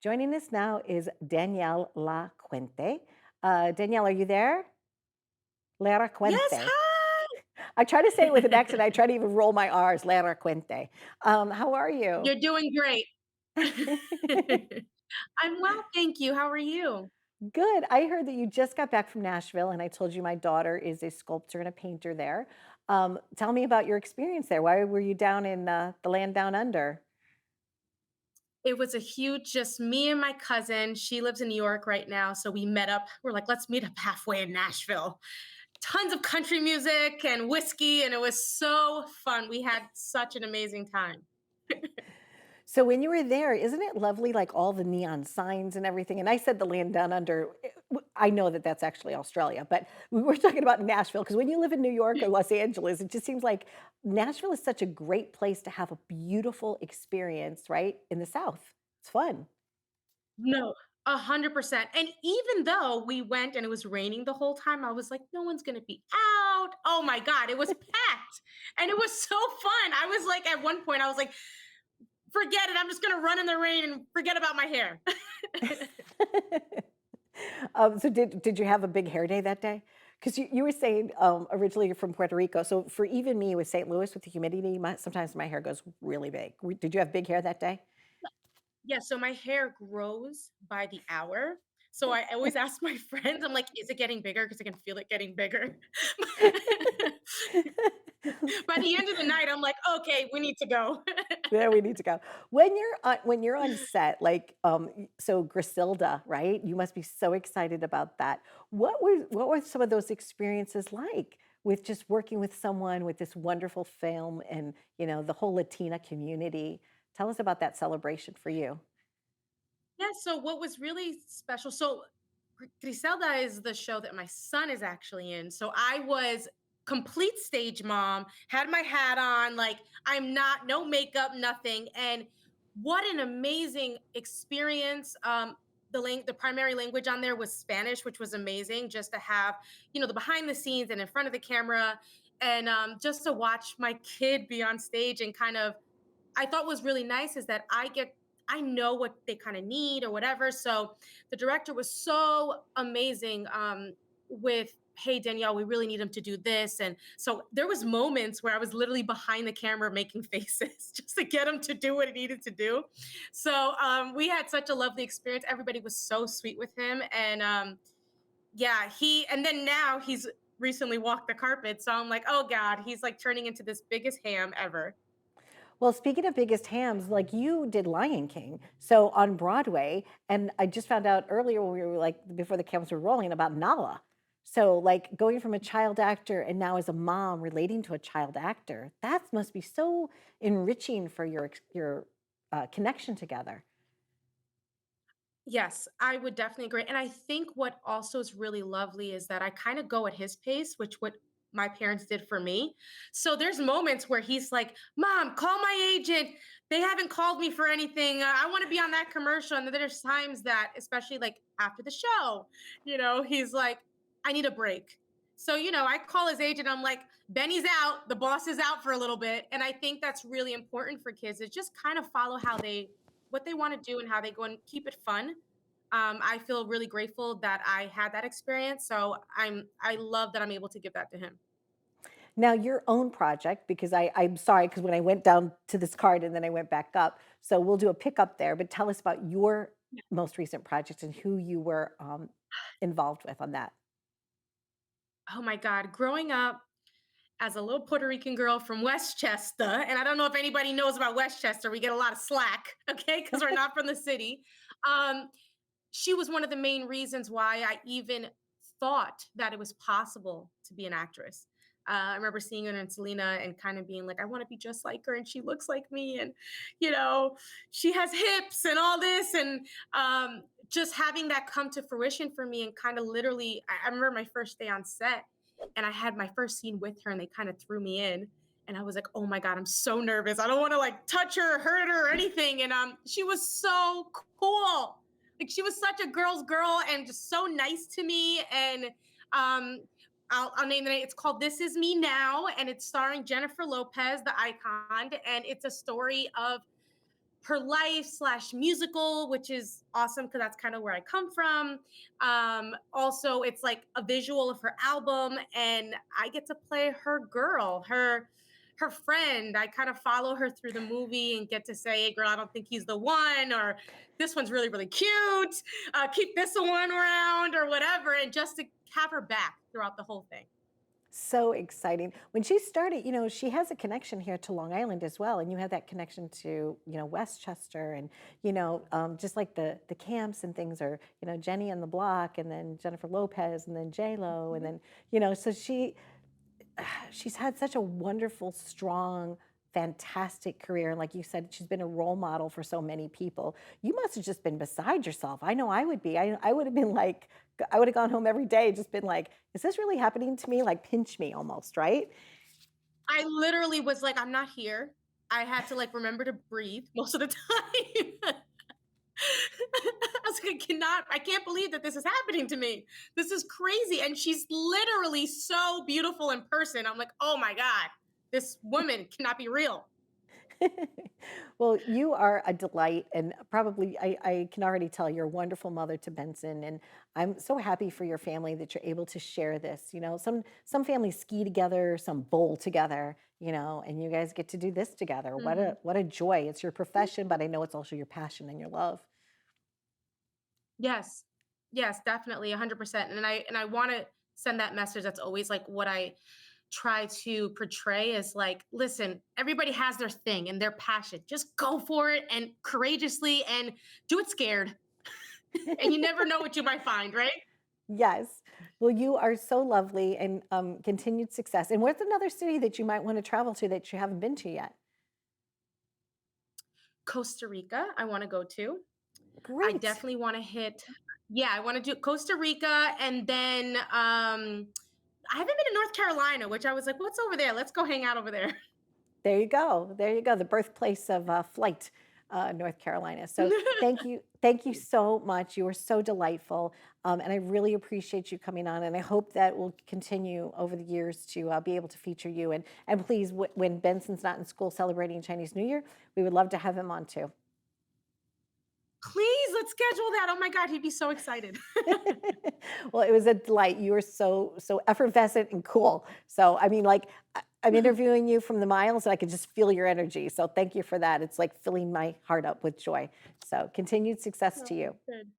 Joining us now is Danielle Lacuente. Danielle, are you there? Yes, Larracuente. hi! I try to say it with an accent. I try to even roll my R's. Larracuente. How are you? You're doing great. I'm well, thank you. How are you? Good. I heard that you just got back from Nashville, and I told you my daughter is a sculptor and a painter there. Tell me about your experience there. Why were you down in the land down under? It was a huge just me and my cousin. She lives in New York right now, so we met up. We're like, "Let's meet up halfway in Nashville." Tons of country music and whiskey, and it was so fun. We had such an amazing time. So when you were there, isn't it lovely, like all the neon signs and everything? And I said the land down under. I know that that's actually Australia, but we were talking about Nashville because when you live in New York or Los Angeles, it just seems like Nashville is such a great place to have a beautiful experience, right? In the South. It's fun. No, 100%. And even though we went and it was raining the whole time, I was like, no one's gonna be out. Oh my God, it was packed. And it was so fun. I was like, at one point, I was like, forget it. I'm just gonna run in the rain and forget about my hair. So did you have a big hair day that day? Because you were saying originally you're from Puerto Rico. So for even me with St. Louis with the humidity, sometimes my hair goes really big. Did you have big hair that day? Yeah, so my hair grows by the hour. So I always ask my friends, I'm like, is it getting bigger? Because I can feel it getting bigger. By the end of the night, I'm like, okay, we need to go. There we need to go. When you're on set, like, so Griselda, right? You must be so excited about that. What were some of those experiences like with just working with someone with this wonderful film and, the whole Latina community? Tell us about that celebration for you. Yeah, so what was really special, so Griselda is the show that my son is actually in. So I was complete stage mom, had my hat on, like I'm not no makeup, nothing. And what an amazing experience. The primary language on there was Spanish, which was amazing just to have, the behind the scenes and in front of the camera and just to watch my kid be on stage and kind of I thought was really nice is that I know what they kind of need or whatever. So the director was so amazing with hey Danielle, we really need him to do this. And so there was moments where I was literally behind the camera making faces just to get him to do what he needed to do. So we had such a lovely experience. Everybody was so sweet with him. And yeah, and then now he's recently walked the carpet. So I'm like, oh God, he's like turning into this biggest ham ever. Well, speaking of biggest hams, like you did Lion King, so on Broadway, and I just found out earlier when we were like before the cameras were rolling about Nala. So like going from a child actor and now as a mom relating to a child actor, that must be so enriching for your connection together. Yes, I would definitely agree. And I think what also is really lovely is that I kind of go at his pace, which what my parents did for me. So there's moments where he's like, "Mom, call my agent. They haven't called me for anything. I want to be on that commercial." And then there's times that, especially like after the show, he's like, "I need a break." So, I call his agent. I'm like, "Benny's out. The boss is out for a little bit." And I think that's really important for kids is just kind of follow what they want to do and how they go and keep it fun. I feel really grateful that I had that experience. So I love that I'm able to give that to him. Now your own project, because I'm sorry, because when I went down to this card and then I went back up, so we'll do a pickup there, but tell us about your Yeah. most recent project and who you were involved with on that. Oh my God. Growing up as a little Puerto Rican girl from Westchester, and I don't know if anybody knows about Westchester, we get a lot of slack, okay, because we're not from the city. Um, she was one of the main reasons why I even thought that it was possible to be an actress. I remember seeing her in Selena and kind of being like, I want to be just like her, and she looks like me, and you know, she has hips and all this, and just having that come to fruition for me, and kind of literally, I remember my first day on set, and I had my first scene with her, and they kind of threw me in, and I was like, oh my God, I'm so nervous. I don't want to like touch her, or hurt her, or anything. And she was so cool, like she was such a girl's girl and just so nice to me. And um, I'll name the name. It's called This Is Me Now, and it's starring Jennifer Lopez, the icon. And it's a story of her life slash musical, which is awesome because that's kind of where I come from. Also, it's like a visual of her album, and I get to play her girl, her friend. I kind of follow her through the movie and get to say, hey, girl, I don't think he's the one, or this one's really, really cute. Keep this one around, or whatever. And just to have her back throughout the whole thing. So exciting. When she started, she has a connection here to Long Island as well, and you have that connection to, Westchester, and just like the camps and things are, Jenny on the Block, and then Jennifer Lopez, and then J Lo, and Mhm. then so she's had such a wonderful, strong, fantastic career. And like you said, she's been a role model for so many people. You must have just been beside yourself. I know I would be. I would have been like, I would have gone home every day, just been like, is this really happening to me? Like, pinch me almost, right? I literally was like, I'm not here. I had to like remember to breathe most of the time. I was like, I can't believe that this is happening to me. This is crazy. And she's literally so beautiful in person. I'm like, oh my God, this woman cannot be real. Well, you are a delight, and probably I can already tell you're a wonderful mother to Benson, and I'm so happy for your family that you're able to share this. Some families ski together, some bowl together, and you guys get to do this together. What Mhm. a joy! It's your profession, but I know it's also your passion and your love. Yes. Yes, definitely 100%. And I want to send that message. That's always like what I try to portray is like, listen, everybody has their thing and their passion. Just go for it and courageously and do it scared. And you never know what you might find, right? Yes. Well, you are so lovely, and continued success. And what's another city that you might want to travel to that you haven't been to yet? Costa Rica, I want to go to. I Great. definitely want to hit, yeah, I want to do Costa Rica. And then I haven't been to North Carolina, which I was like, what's over there? Let's go hang out over there. There you go. There you go. The birthplace of flight, North Carolina. So thank you so much. You were so delightful, and I really appreciate you coming on. And I hope that will continue over the years to be able to feature you. And please, when Benson's not in school celebrating Chinese New Year, we would love to have him on too. Please, let's schedule that. Oh my God, he'd be so excited. Well, it was a delight. You were so effervescent and cool. So I mean, like I'm interviewing you from the miles, and I could just feel your energy. So thank you for that. It's like filling my heart up with joy. So continued success to Oh, you. good.